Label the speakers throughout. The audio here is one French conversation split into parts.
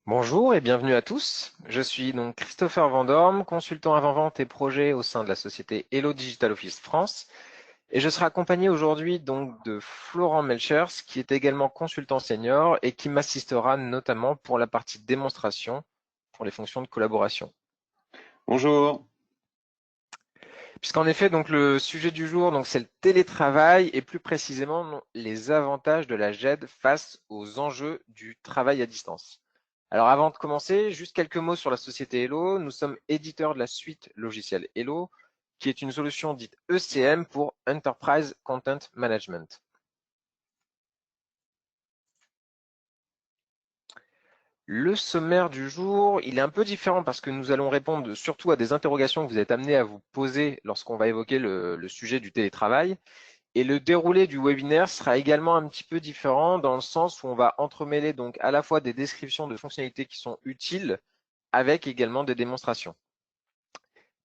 Speaker 1: Bonjour et bienvenue à tous. Je suis donc Christopher Vandorme, consultant avant-vente et projet au sein de la société Hello Digital Office France. Et je serai accompagné aujourd'hui donc de Florent Melchers, qui est également consultant senior et qui m'assistera notamment pour la partie démonstration pour les fonctions de collaboration.
Speaker 2: Bonjour.
Speaker 1: Puisqu'en effet, donc le sujet du jour, donc c'est le télétravail et plus précisément les avantages de la GED face aux enjeux du travail à distance. Alors avant de commencer, juste quelques mots sur la société Hello. Nous sommes éditeurs de la suite logicielle Hello, qui est une solution dite ECM pour Enterprise Content Management. Le sommaire du jour, il est un peu différent parce que nous allons répondre surtout à des interrogations que vous êtes amenés à vous poser lorsqu'on va évoquer le sujet du télétravail. Et le déroulé du webinaire sera également un petit peu différent dans le sens où on va entremêler donc à la fois des descriptions de fonctionnalités qui sont utiles avec également des démonstrations.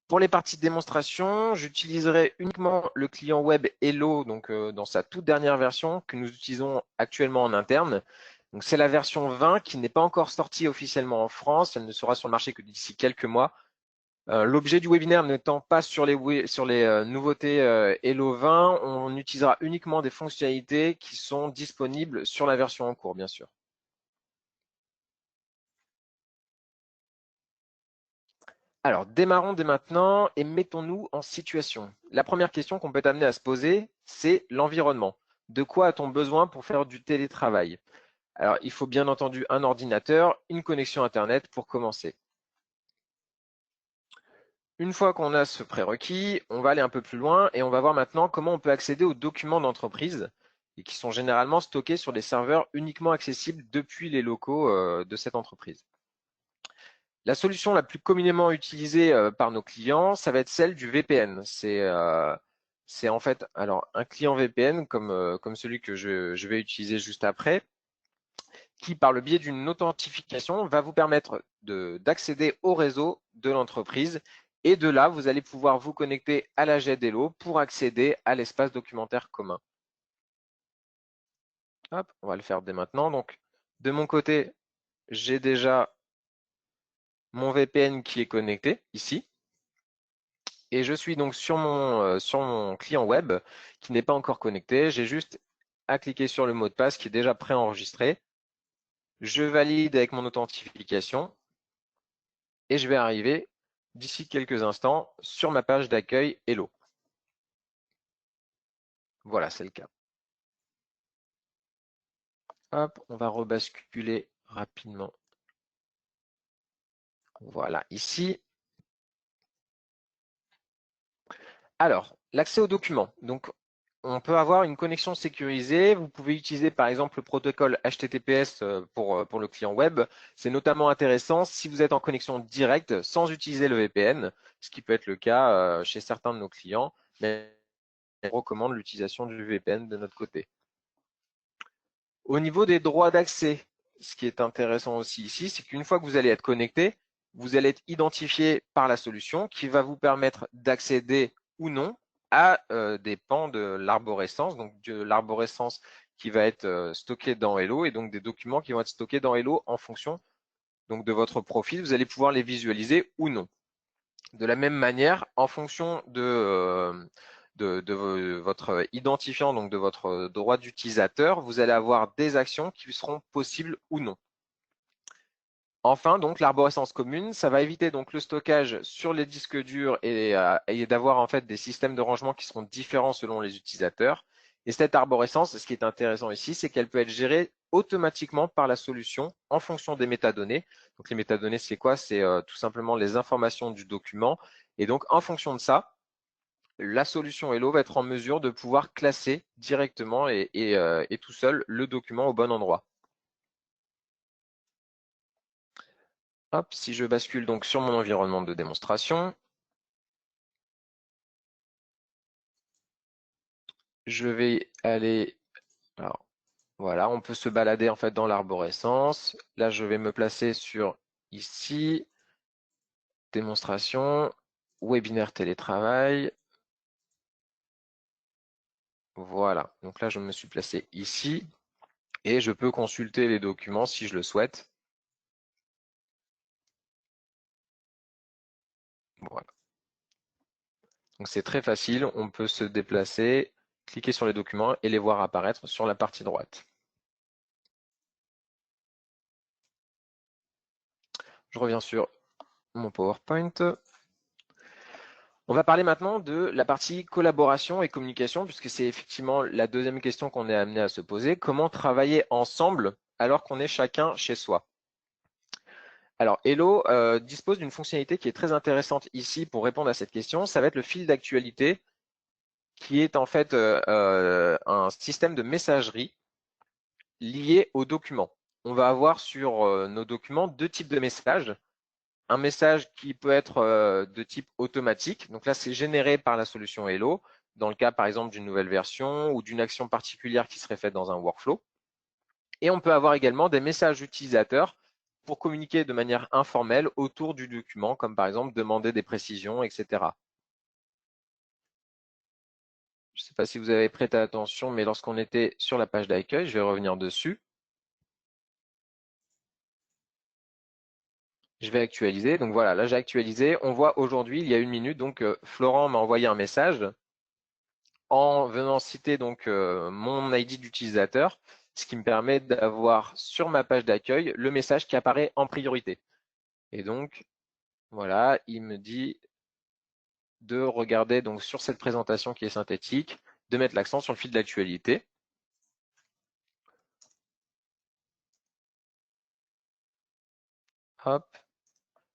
Speaker 1: Pour les parties de démonstration, j'utiliserai uniquement le client web Hello donc dans sa toute dernière version que nous utilisons actuellement en interne. Donc c'est la version 20 qui n'est pas encore sortie officiellement en France, elle ne sera sur le marché que d'ici quelques mois. L'objet du webinaire n'étant pas sur les nouveautés Hello 20, on utilisera uniquement des fonctionnalités qui sont disponibles sur la version en cours, bien sûr. Alors, démarrons dès maintenant et mettons-nous en situation. La première question qu'on peut être amené à se poser, c'est l'environnement. De quoi a-t-on besoin pour faire du télétravail? Alors, il faut bien entendu un ordinateur, une connexion Internet pour commencer. Une fois qu'on a ce prérequis, on va aller un peu plus loin et on va voir maintenant comment on peut accéder aux documents d'entreprise et qui sont généralement stockés sur des serveurs uniquement accessibles depuis les locaux de cette entreprise. La solution la plus communément utilisée par nos clients, ça va être celle du VPN. C'est en fait alors un client VPN comme celui que je vais utiliser juste après, qui par le biais d'une authentification va vous permettre d'accéder au réseau de l'entreprise et de là, vous allez pouvoir vous connecter à la GED-Hello pour accéder à l'espace documentaire commun. Hop, on va le faire dès maintenant. Donc, de mon côté, j'ai déjà mon VPN qui est connecté ici. Et je suis donc sur mon client web qui n'est pas encore connecté. J'ai juste à cliquer sur le mot de passe qui est déjà préenregistré. Je valide avec mon authentification et je vais arriver d'ici quelques instants sur ma page d'accueil Hello. Voilà, c'est le cas. Hop, on va rebasculer rapidement. Voilà, ici. Alors, l'accès aux documents. Donc, on peut avoir une connexion sécurisée. Vous pouvez utiliser par exemple le protocole HTTPS pour le client web. C'est notamment intéressant si vous êtes en connexion directe sans utiliser le VPN, ce qui peut être le cas chez certains de nos clients, mais on recommande l'utilisation du VPN de notre côté. Au niveau des droits d'accès, ce qui est intéressant aussi ici, c'est qu'une fois que vous allez être connecté, vous allez être identifié par la solution qui va vous permettre d'accéder ou non à des pans de l'arborescence, donc de l'arborescence qui va être stockée dans Hello et donc des documents qui vont être stockés dans Hello en fonction donc de votre profil, vous allez pouvoir les visualiser ou non. De la même manière, en fonction de votre identifiant, donc de votre droit d'utilisateur, vous allez avoir des actions qui seront possibles ou non. Enfin, donc l'arborescence commune, ça va éviter donc le stockage sur les disques durs et d'avoir en fait des systèmes de rangement qui seront différents selon les utilisateurs. Et cette arborescence, ce qui est intéressant ici, c'est qu'elle peut être gérée automatiquement par la solution en fonction des métadonnées. Donc les métadonnées, c'est quoi? C'est tout simplement les informations du document. Et donc en fonction de ça, la solution Hello va être en mesure de pouvoir classer directement et tout seul le document au bon endroit. Hop, si je bascule donc sur mon environnement de démonstration, je vais aller, alors voilà, on peut se balader en fait dans l'arborescence. Là, je vais me placer sur ici, démonstration, webinaire télétravail. Voilà, donc là, je me suis placé ici et je peux consulter les documents si je le souhaite. Voilà. Donc c'est très facile, on peut se déplacer, cliquer sur les documents et les voir apparaître sur la partie droite. Je reviens sur mon PowerPoint. On va parler maintenant de la partie collaboration et communication, puisque c'est effectivement la deuxième question qu'on est amené à se poser. Comment travailler ensemble alors qu'on est chacun chez soi? Alors, Hello dispose d'une fonctionnalité qui est très intéressante ici pour répondre à cette question. Ça va être le fil d'actualité, qui est en fait un système de messagerie lié aux documents. On va avoir sur nos documents deux types de messages. Un message qui peut être de type automatique. Donc là, c'est généré par la solution Hello, dans le cas par exemple d'une nouvelle version ou d'une action particulière qui serait faite dans un workflow. Et on peut avoir également des messages utilisateurs pour communiquer de manière informelle autour du document, comme par exemple demander des précisions, etc. Je ne sais pas si vous avez prêté attention, mais lorsqu'on était sur la page d'accueil, je vais revenir dessus. Je vais actualiser. Donc voilà, là j'ai actualisé. On voit aujourd'hui, il y a 1 minute, donc Florent m'a envoyé un message en venant citer donc mon ID d'utilisateur, ce qui me permet d'avoir sur ma page d'accueil le message qui apparaît en priorité. Et donc, voilà, il me dit de regarder donc sur cette présentation qui est synthétique, de mettre l'accent sur le fil d'actualité. Hop.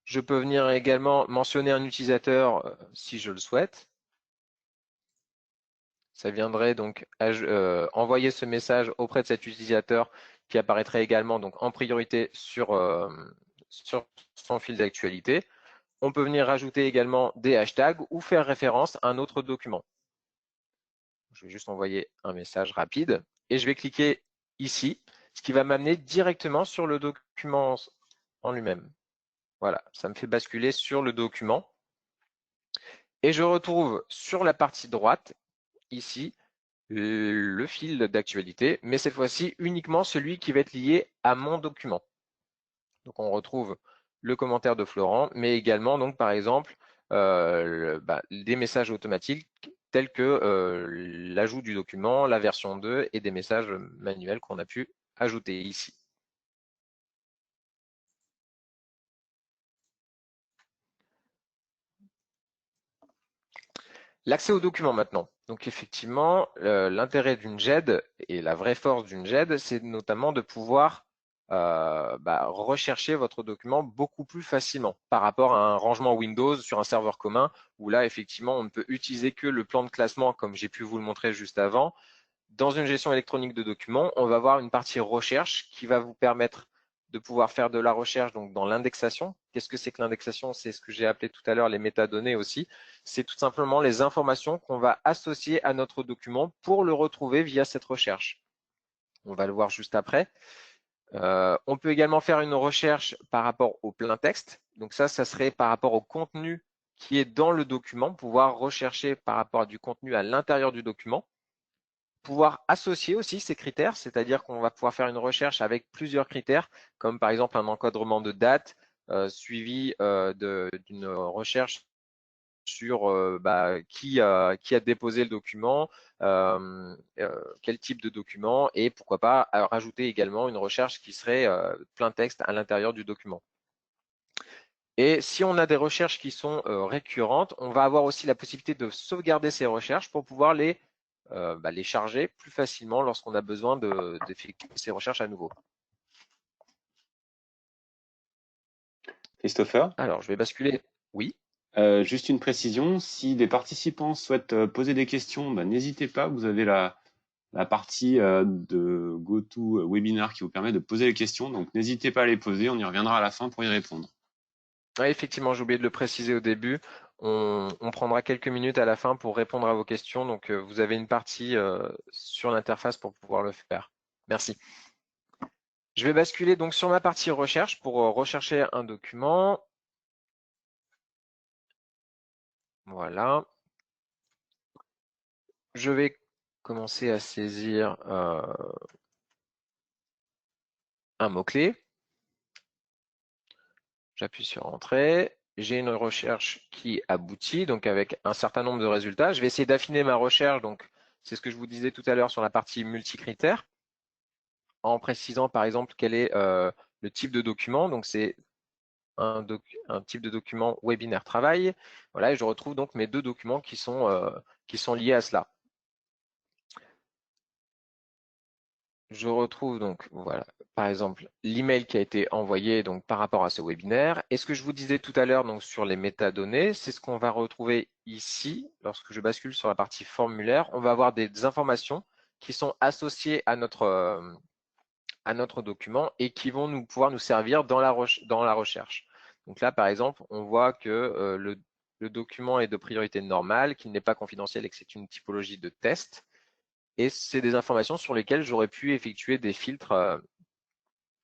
Speaker 1: Je peux venir également mentionner un utilisateur si je le souhaite. Ça viendrait donc envoyer ce message auprès de cet utilisateur qui apparaîtrait également donc en priorité sur son fil d'actualité. On peut venir rajouter également des hashtags ou faire référence à un autre document. Je vais juste envoyer un message rapide et je vais cliquer ici, ce qui va m'amener directement sur le document en lui-même. Voilà, ça me fait basculer sur le document. Et je retrouve sur la partie droite, ici, le fil d'actualité, mais cette fois-ci uniquement celui qui va être lié à mon document. Donc on retrouve le commentaire de Florent, mais également donc par exemple des messages automatiques tels que l'ajout du document, la version 2 et des messages manuels qu'on a pu ajouter ici. L'accès aux documents maintenant. Donc effectivement, l'intérêt d'une GED et la vraie force d'une GED, c'est notamment de pouvoir rechercher votre document beaucoup plus facilement par rapport à un rangement Windows sur un serveur commun où là, effectivement, on ne peut utiliser que le plan de classement comme j'ai pu vous le montrer juste avant. Dans une gestion électronique de documents, on va avoir une partie recherche qui va vous permettre de pouvoir faire de la recherche donc dans l'indexation. Qu'est-ce que c'est que l'indexation? C'est ce que j'ai appelé tout à l'heure les métadonnées aussi. C'est tout simplement les informations qu'on va associer à notre document pour le retrouver via cette recherche. On va le voir juste après. On peut également faire une recherche par rapport au plein texte. Donc ça serait par rapport au contenu qui est dans le document, pouvoir rechercher par rapport à du contenu à l'intérieur du document. Pouvoir associer aussi ces critères, c'est-à-dire qu'on va pouvoir faire une recherche avec plusieurs critères, comme par exemple un encadrement de date suivi d'une recherche sur qui a déposé le document, quel type de document, et pourquoi pas rajouter également une recherche qui serait plein texte à l'intérieur du document. Et si on a des recherches qui sont récurrentes, on va avoir aussi la possibilité de sauvegarder ces recherches pour pouvoir les charger plus facilement lorsqu'on a besoin d'effectuer ces recherches à nouveau.
Speaker 2: Christopher,
Speaker 1: Alors, je vais basculer. Oui.
Speaker 2: juste une précision, si des participants souhaitent poser des questions, n'hésitez pas, vous avez la partie de GoToWebinar qui vous permet de poser les questions, donc n'hésitez pas à les poser, on y reviendra à la fin pour y répondre.
Speaker 1: Ouais, effectivement, j'ai oublié de le préciser au début. On prendra quelques minutes à la fin pour répondre à vos questions. Donc, vous avez une partie sur l'interface pour pouvoir le faire. Merci. Je vais basculer donc sur ma partie recherche pour rechercher un document. Voilà. Je vais commencer à saisir un mot-clé. J'appuie sur Entrée. j'ai une recherche qui aboutit, donc avec un certain nombre de résultats. Je vais essayer d'affiner ma recherche, donc c'est ce que je vous disais tout à l'heure sur la partie multicritères, en précisant par exemple quel est le type de document. Donc c'est un type de document webinaire travail. Voilà, et je retrouve donc mes deux documents qui sont liés à cela. Je retrouve donc, voilà, par exemple, l'email qui a été envoyé donc par rapport à ce webinaire. Et ce que je vous disais tout à l'heure donc sur les métadonnées, c'est ce qu'on va retrouver ici. Lorsque je bascule sur la partie formulaire, on va avoir des informations qui sont associées à notre document et qui vont pouvoir nous servir dans la recherche. Donc là, par exemple, on voit que le document est de priorité normale, qu'il n'est pas confidentiel et que c'est une typologie de test. Et c'est des informations sur lesquelles j'aurais pu effectuer des filtres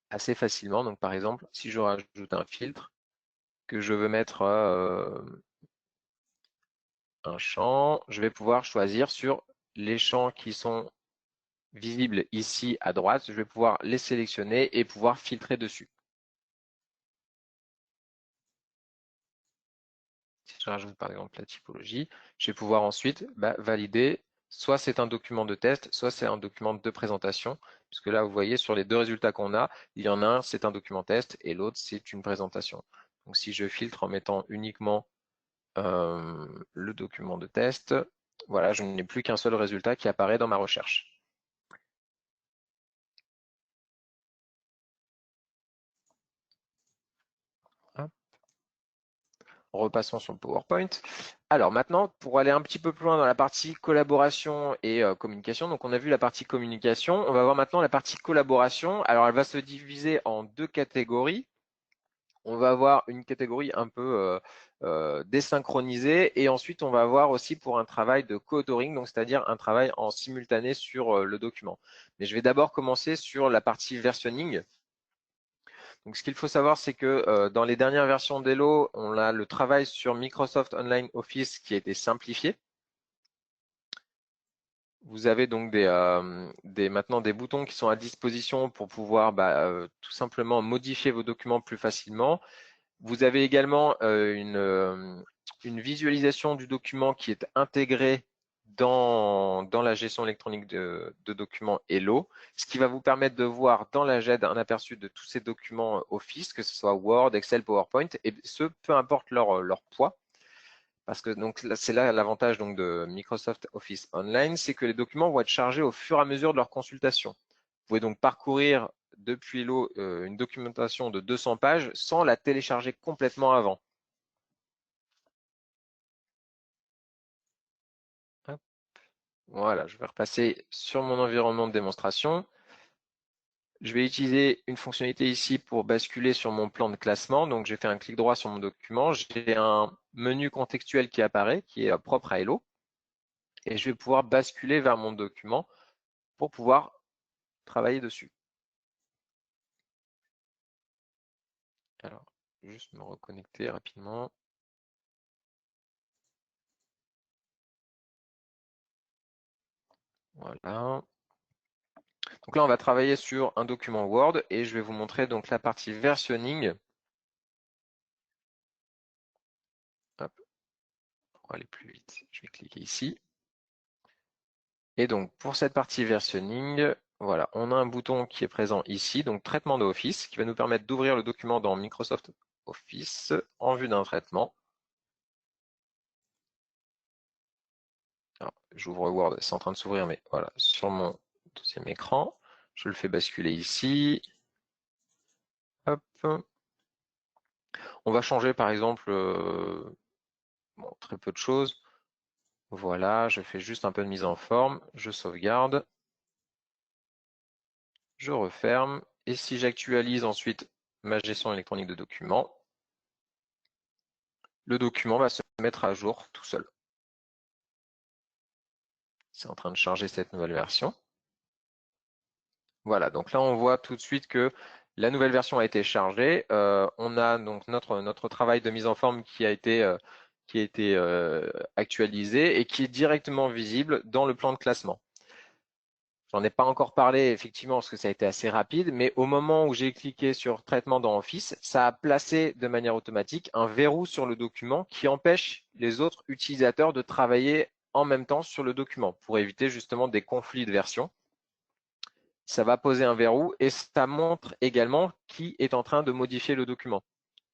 Speaker 1: assez facilement. Donc par exemple, si je rajoute un filtre, que je veux mettre un champ, je vais pouvoir choisir sur les champs qui sont visibles ici à droite, je vais pouvoir les sélectionner et pouvoir filtrer dessus. Si je rajoute par exemple la typologie, je vais pouvoir ensuite valider, soit c'est un document de test, soit c'est un document de présentation, puisque là vous voyez sur les deux résultats qu'on a, il y en a un c'est un document test et l'autre c'est une présentation. Donc si je filtre en mettant uniquement le document de test, voilà, je n'ai plus qu'un seul résultat qui apparaît dans ma recherche. Repassons sur le PowerPoint. Alors maintenant, pour aller un petit peu plus loin dans la partie collaboration et communication, donc on a vu la partie communication, on va voir maintenant la partie collaboration. Alors elle va se diviser en deux catégories. On va avoir une catégorie un peu désynchronisée et ensuite on va avoir aussi pour un travail de co-authoring, donc c'est-à-dire un travail en simultané sur le document. Mais je vais d'abord commencer sur la partie versionning. Donc, ce qu'il faut savoir, c'est que dans les dernières versions d'Hello, on a le travail sur Microsoft Online Office qui a été simplifié. Vous avez donc maintenant des boutons qui sont à disposition pour pouvoir tout simplement modifier vos documents plus facilement. Vous avez également une visualisation du document qui est intégrée dans la gestion électronique de documents Hello, ce qui va vous permettre de voir dans la GED un aperçu de tous ces documents Office, que ce soit Word, Excel, PowerPoint, et ce, peu importe leur poids. Parce que donc c'est là l'avantage donc de Microsoft Office Online, c'est que les documents vont être chargés au fur et à mesure de leur consultation. Vous pouvez donc parcourir depuis Hello une documentation de 200 pages sans la télécharger complètement avant. Hop. Voilà, je vais repasser sur mon environnement de démonstration. Je vais utiliser une fonctionnalité ici pour basculer sur mon plan de classement. Donc, j'ai fait un clic droit sur mon document. J'ai un menu contextuel qui apparaît, qui est propre à Hello. Et je vais pouvoir basculer vers mon document pour pouvoir travailler dessus. Alors, juste me reconnecter rapidement. Voilà. Donc là, on va travailler sur un document Word et je vais vous montrer donc la partie versionning. Hop, pour aller plus vite, je vais cliquer ici. Et donc, pour cette partie versionning, voilà, on a un bouton qui est présent ici, donc traitement de Office, qui va nous permettre d'ouvrir le document dans Microsoft Office en vue d'un traitement. Alors, j'ouvre Word, c'est en train de s'ouvrir, mais voilà, sur mon deuxième écran, je le fais basculer ici. Hop. On va changer par exemple très peu de choses. Voilà, je fais juste un peu de mise en forme, je sauvegarde, je referme, et si j'actualise ensuite ma gestion électronique de documents, le document va se mettre à jour tout seul. C'est en train de charger cette nouvelle version. Voilà, donc là on voit tout de suite que la nouvelle version a été chargée. On a donc notre travail de mise en forme qui a été actualisé et qui est directement visible dans le plan de classement. J'en ai pas encore parlé effectivement parce que ça a été assez rapide, mais au moment où j'ai cliqué sur traitement dans Office, ça a placé de manière automatique un verrou sur le document qui empêche les autres utilisateurs de travailler en même temps sur le document pour éviter justement des conflits de version. Ça va poser un verrou et ça montre également qui est en train de modifier le document.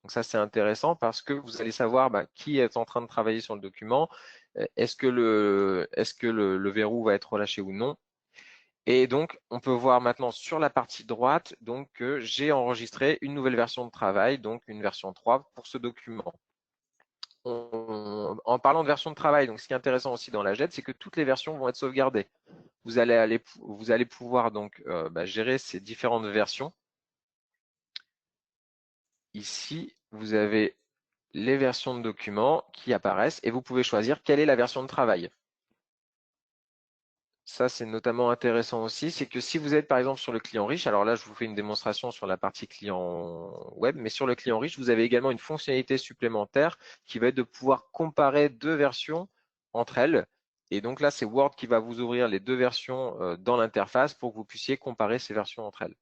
Speaker 1: Donc ça, c'est intéressant parce que vous allez savoir qui est en train de travailler sur le document. Est-ce que le verrou va être relâché ou non? Et donc, on peut voir maintenant sur la partie droite donc, que j'ai enregistré une nouvelle version de travail, donc une version 3 pour ce document. En parlant de version de travail, donc ce qui est intéressant aussi dans la JET, c'est que toutes les versions vont être sauvegardées. Vous allez pouvoir donc gérer ces différentes versions. Ici, vous avez les versions de documents qui apparaissent et vous pouvez choisir quelle est la version de travail. Ça, c'est notamment intéressant aussi, c'est que si vous êtes par exemple sur le client riche, alors là, je vous fais une démonstration sur la partie client web, mais sur le client riche, vous avez également une fonctionnalité supplémentaire qui va être de pouvoir comparer deux versions entre elles. Et donc là, c'est Word qui va vous ouvrir les deux versions dans l'interface pour que vous puissiez comparer ces versions entre elles.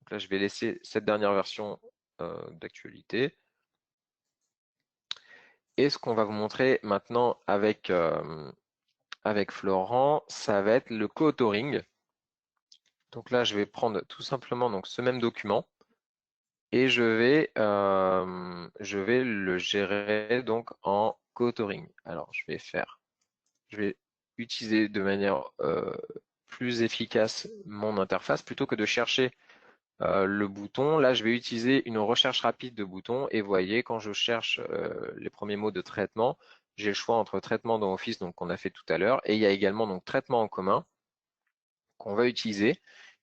Speaker 1: Donc là, je vais laisser cette dernière version d'actualité. Et ce qu'on va vous montrer maintenant avec Florent, ça va être le co-authoring. Donc là, je vais prendre tout simplement donc, ce même document et je vais le gérer donc en co-authoring. Alors, je vais utiliser de manière plus efficace mon interface plutôt que de chercher le bouton. Là, je vais utiliser une recherche rapide de boutons et vous voyez, quand je cherche les premiers mots de traitement, j'ai le choix entre traitement dans Office, donc qu'on a fait tout à l'heure, et il y a également donc traitement en commun qu'on va utiliser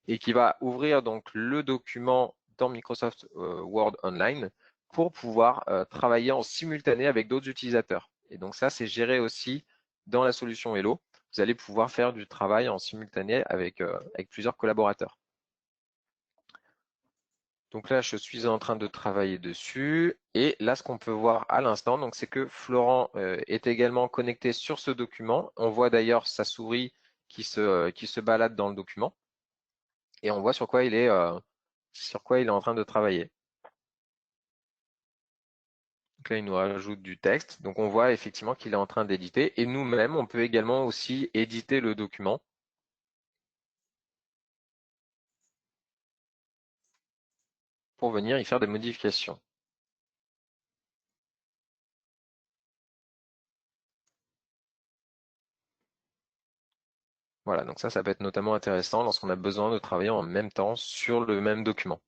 Speaker 1: et qui va ouvrir donc le document dans Microsoft Word Online pour pouvoir travailler en simultané avec d'autres utilisateurs. Et donc ça, c'est géré aussi dans la solution Hello. Vous allez pouvoir faire du travail en simultané avec plusieurs collaborateurs. Donc là, je suis en train de travailler dessus. Et là, ce qu'on peut voir à l'instant, donc c'est que Florent est également connecté sur ce document. On voit d'ailleurs sa souris qui se balade dans le document. Et on voit sur quoi il est en train de travailler. Donc là, il nous rajoute du texte. Donc on voit effectivement qu'il est en train d'éditer. Et nous-mêmes, on peut également aussi éditer le document. Pour venir y faire des modifications. Voilà, donc ça peut être notamment intéressant lorsqu'on a besoin de travailler en même temps sur le même document.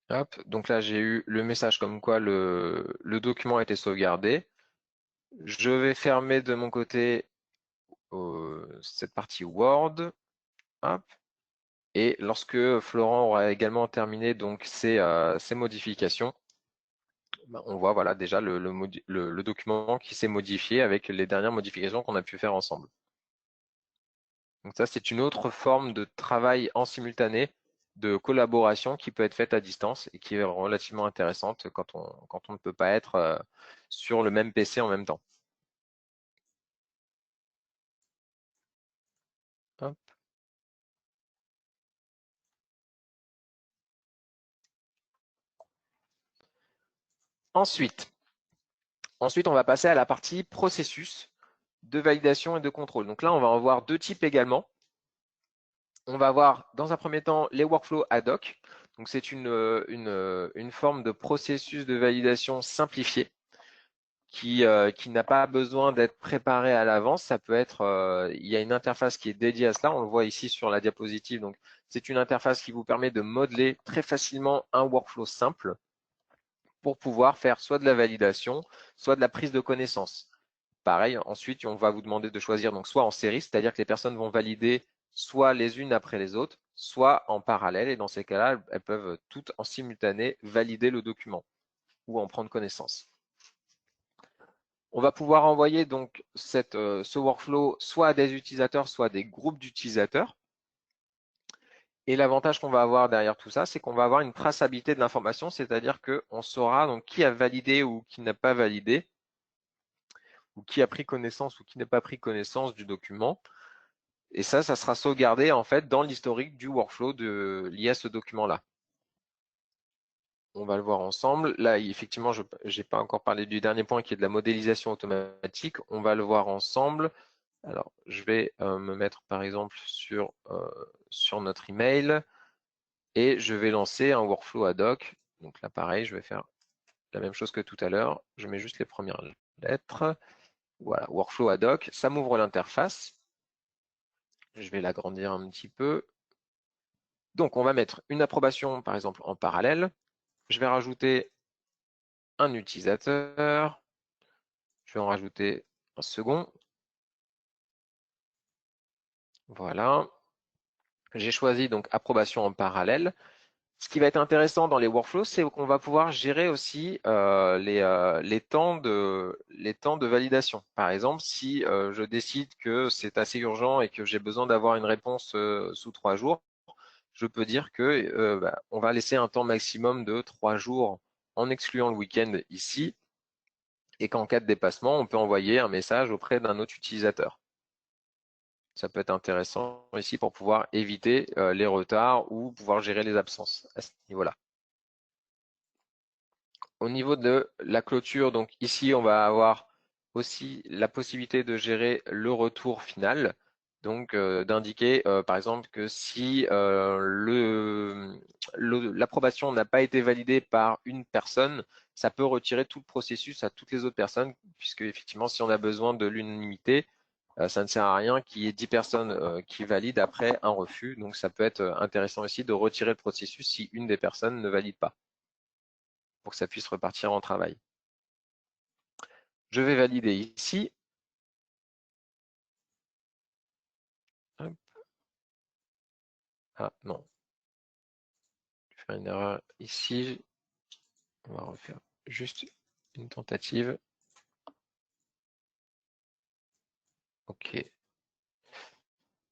Speaker 1: Hop, donc là, j'ai eu le message comme quoi le document a été sauvegardé. Je vais fermer de mon côté cette partie Word. Hop. Et lorsque Florent aura également terminé donc ses modifications, on voit voilà, déjà le document qui s'est modifié avec les dernières modifications qu'on a pu faire ensemble. Donc ça, c'est une autre forme de travail en simultané, de collaboration qui peut être faite à distance et qui est relativement intéressante quand on ne peut pas être sur le même PC en même temps. Hop. Ensuite, on va passer à la partie processus de validation et de contrôle. Donc là, on va en voir deux types également. On va voir dans un premier temps les workflows ad hoc. Donc c'est une forme de processus de validation simplifié qui n'a pas besoin d'être préparé à l'avance. Ça peut être, il y a une interface qui est dédiée à cela. On le voit ici sur la diapositive. Donc c'est une interface qui vous permet de modeler très facilement un workflow simple pour pouvoir faire soit de la validation, soit de la prise de connaissance. Pareil, ensuite, on va vous demander de choisir donc soit en série, c'est-à-dire que les personnes vont valider soit les unes après les autres, soit en parallèle. Et dans ces cas-là, elles peuvent toutes en simultané valider le document ou en prendre connaissance. On va pouvoir envoyer donc ce workflow soit à des utilisateurs, soit à des groupes d'utilisateurs. Et l'avantage qu'on va avoir derrière tout ça, c'est qu'on va avoir une traçabilité de l'information, c'est-à-dire qu'on saura donc qui a validé ou qui n'a pas validé. ou qui a pris connaissance ou qui n'a pas pris connaissance du document. Et ça sera sauvegardé en fait dans l'historique du workflow lié à ce document-là. On va le voir ensemble. Là, effectivement, je n'ai pas encore parlé du dernier point qui est de la modélisation automatique. On va le voir ensemble. Alors, je vais me mettre par exemple sur notre email et je vais lancer un workflow ad hoc. Donc là, pareil, je vais faire la même chose que tout à l'heure. Je mets juste les premières lettres. Voilà, workflow ad hoc. Ça m'ouvre l'interface. Je vais l'agrandir un petit peu. Donc, on va mettre une approbation, par exemple, en parallèle. Je vais rajouter un utilisateur. Je vais en rajouter un second. Voilà. J'ai choisi donc approbation en parallèle. Ce qui va être intéressant dans les workflows, c'est qu'on va pouvoir gérer aussi les temps de validation. Par exemple, si je décide que c'est assez urgent et que j'ai besoin d'avoir une réponse sous 3 jours, je peux dire que on va laisser un temps maximum de 3 jours en excluant le week-end ici, et qu'en cas de dépassement, on peut envoyer un message auprès d'un autre utilisateur. Ça peut être intéressant ici pour pouvoir éviter les retards ou pouvoir gérer les absences à ce niveau-là. Au niveau de la clôture, donc ici, on va avoir aussi la possibilité de gérer le retour final. Donc, d'indiquer, par exemple, que si l'approbation n'a pas été validée par une personne, ça peut retirer tout le processus à toutes les autres personnes, puisque effectivement, si on a besoin de l'unanimité, ça ne sert à rien qu'il y ait 10 personnes qui valident après un refus. Donc, ça peut être intéressant aussi de retirer le processus si une des personnes ne valide pas, pour que ça puisse repartir en travail. Je vais valider ici. Hop. Ah non, je vais faire une erreur ici. On va refaire juste une tentative. Ok.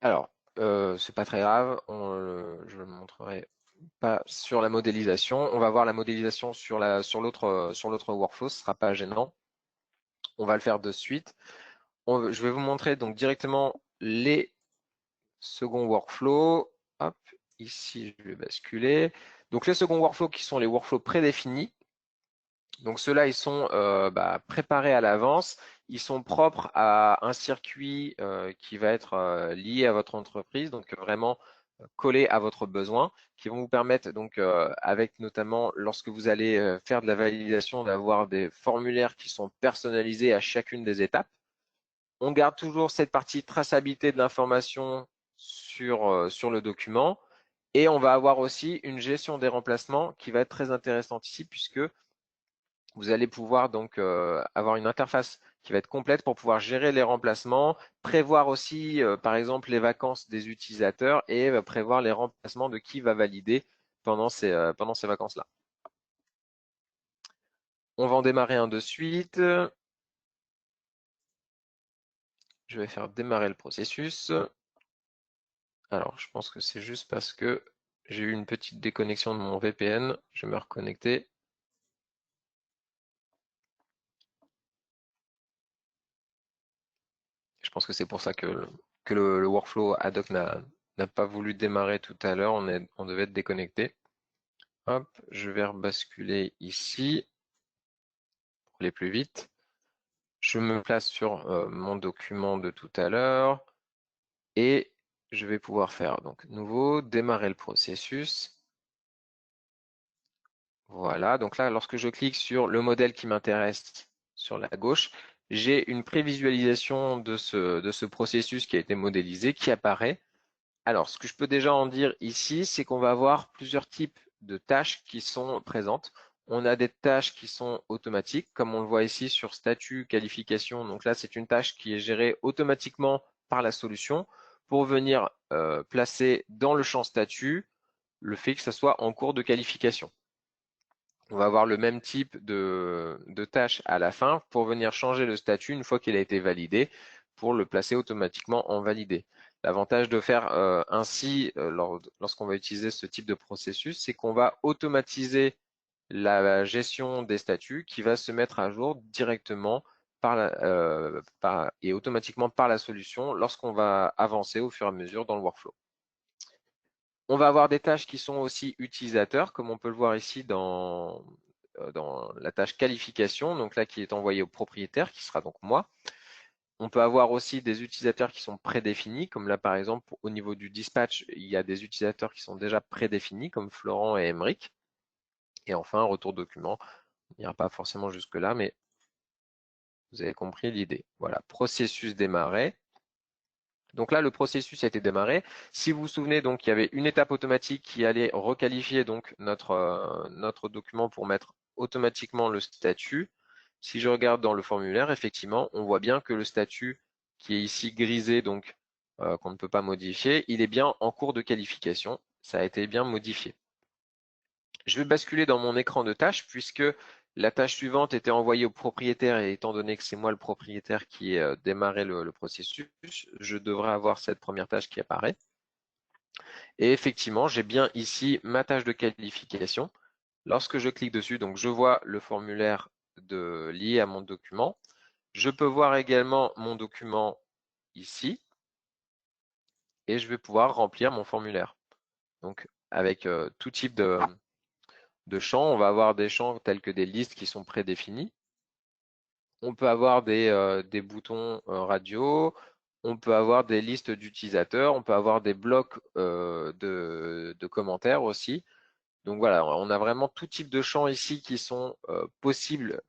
Speaker 1: Alors, c'est pas très grave. Je ne le montrerai pas sur la modélisation. On va voir la modélisation sur l'autre workflow. Ce ne sera pas gênant. On va le faire de suite. Je vais vous montrer donc directement les seconds workflows. Hop, ici, je vais basculer. Donc, les seconds workflows qui sont les workflows prédéfinis. Donc ceux-là, ils sont préparés à l'avance. Ils sont propres à un circuit qui va être lié à votre entreprise, donc vraiment collé à votre besoin, qui vont vous permettre, donc avec notamment lorsque vous allez faire de la validation, d'avoir des formulaires qui sont personnalisés à chacune des étapes. On garde toujours cette partie traçabilité de l'information sur le document. Et on va avoir aussi une gestion des remplacements qui va être très intéressante ici, puisque vous allez pouvoir donc avoir une interface qui va être complète pour pouvoir gérer les remplacements, prévoir aussi par exemple les vacances des utilisateurs et prévoir les remplacements de qui va valider pendant ces vacances-là. On va en démarrer un de suite. Je vais faire démarrer le processus. Alors, je pense que c'est juste parce que j'ai eu une petite déconnexion de mon VPN. Je vais me reconnecter. Je pense que c'est pour ça que le workflow ad hoc n'a pas voulu démarrer tout à l'heure. On devait être déconnecté. Hop, je vais rebasculer ici pour aller plus vite. Je me place sur mon document de tout à l'heure et je vais pouvoir faire donc nouveau, démarrer le processus. Voilà, donc là, lorsque je clique sur le modèle qui m'intéresse sur la gauche, j'ai une prévisualisation de ce processus qui a été modélisé qui apparaît. Alors, ce que je peux déjà en dire ici, c'est qu'on va avoir plusieurs types de tâches qui sont présentes. On a des tâches qui sont automatiques, comme on le voit ici sur statut, qualification. Donc là, c'est une tâche qui est gérée automatiquement par la solution pour venir placer dans le champ statut le fait que ça soit en cours de qualification. On va avoir le même type de tâche à la fin pour venir changer le statut une fois qu'il a été validé pour le placer automatiquement en validé. L'avantage de faire ainsi lorsqu'on va utiliser ce type de processus, c'est qu'on va automatiser la gestion des statuts qui va se mettre à jour directement et automatiquement par la solution lorsqu'on va avancer au fur et à mesure dans le workflow. On va avoir des tâches qui sont aussi utilisateurs, comme on peut le voir ici dans la tâche qualification, donc là qui est envoyée au propriétaire, qui sera donc moi. On peut avoir aussi des utilisateurs qui sont prédéfinis, comme là par exemple au niveau du dispatch, il y a des utilisateurs qui sont déjà prédéfinis, comme Florent et Emeric. Et enfin, retour document, on n'ira pas forcément jusque-là, mais vous avez compris l'idée. Voilà, processus démarré. Donc là, le processus a été démarré. Si vous vous souvenez, donc il y avait une étape automatique qui allait requalifier donc notre document pour mettre automatiquement le statut. Si je regarde dans le formulaire, effectivement, on voit bien que le statut qui est ici grisé, donc qu'on ne peut pas modifier, il est bien en cours de qualification. Ça a été bien modifié. Je vais basculer dans mon écran de tâches puisque la tâche suivante était envoyée au propriétaire et étant donné que c'est moi le propriétaire qui ai démarré le processus, je devrais avoir cette première tâche qui apparaît. Et effectivement, j'ai bien ici ma tâche de qualification. Lorsque je clique dessus, donc je vois le formulaire lié à mon document. Je peux voir également mon document ici et je vais pouvoir remplir mon formulaire. Donc avec tout type de champs, on va avoir des champs tels que des listes qui sont prédéfinis. On peut avoir des boutons radio, on peut avoir des listes d'utilisateurs, on peut avoir des blocs de commentaires aussi. Donc voilà, on a vraiment tout type de champs ici qui sont possibles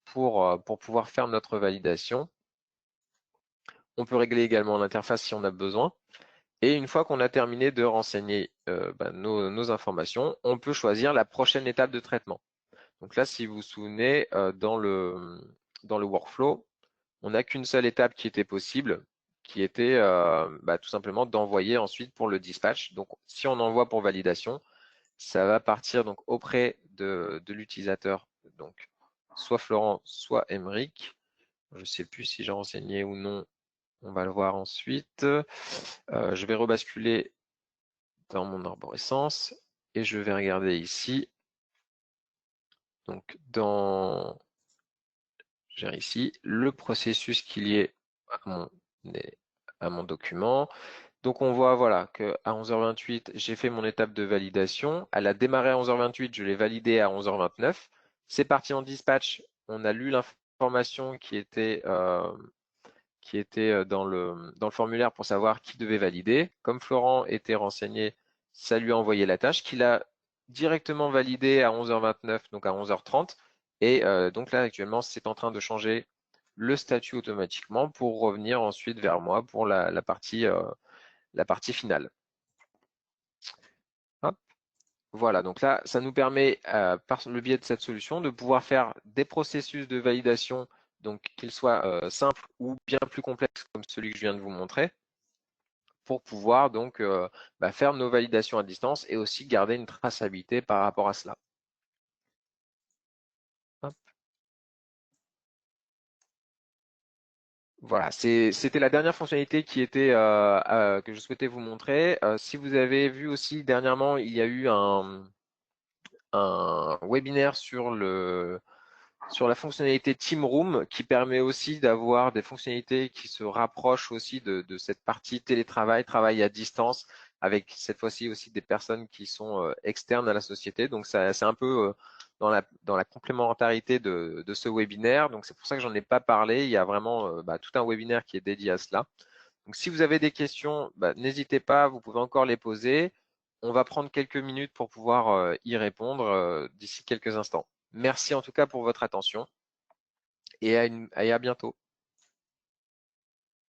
Speaker 1: pour pouvoir faire notre validation. On peut régler également l'interface si on a besoin. Et une fois qu'on a terminé de renseigner nos informations, on peut choisir la prochaine étape de traitement. Donc là, si vous vous souvenez, dans le workflow, on n'a qu'une seule étape qui était possible, qui était tout simplement d'envoyer ensuite pour le dispatch. Donc si on envoie pour validation, ça va partir donc auprès de l'utilisateur, donc soit Florent, soit Emeric. Je ne sais plus si j'ai renseigné ou non, on va le voir ensuite. Je vais rebasculer dans mon arborescence et je vais regarder ici. Donc j'ai ici le processus qui est lié à mon document. Donc on voit voilà qu'à 11h28, j'ai fait mon étape de validation. Elle a démarré à 11h28, je l'ai validée à 11h29. C'est parti en dispatch. On a lu l'information qui était dans le formulaire pour savoir qui devait valider. Comme Florent était renseigné, ça lui a envoyé la tâche qu'il a directement validée à 11h29, donc à 11h30. Et donc là, actuellement, c'est en train de changer le statut automatiquement pour revenir ensuite vers moi pour la partie finale. Hop. Voilà, donc là, ça nous permet, par le biais de cette solution, de pouvoir faire des processus de validation, donc qu'ils soient simples ou bien plus complexes, comme celui que je viens de vous montrer, pour pouvoir donc faire nos validations à distance et aussi garder une traçabilité par rapport à cela. Hop. Voilà, c'était la dernière fonctionnalité qui était que je souhaitais vous montrer. Si vous avez vu aussi dernièrement, il y a eu un webinaire sur la fonctionnalité Team Room qui permet aussi d'avoir des fonctionnalités qui se rapprochent aussi de cette partie télétravail, travail à distance, avec cette fois-ci aussi des personnes qui sont externes à la société. Donc c'est un peu dans la complémentarité de ce webinaire. Donc c'est pour ça que j'en ai pas parlé. Il y a vraiment tout un webinaire qui est dédié à cela. Donc si vous avez des questions, n'hésitez pas, vous pouvez encore les poser. On va prendre quelques minutes pour pouvoir y répondre d'ici quelques instants. Merci en tout cas pour votre attention et à bientôt.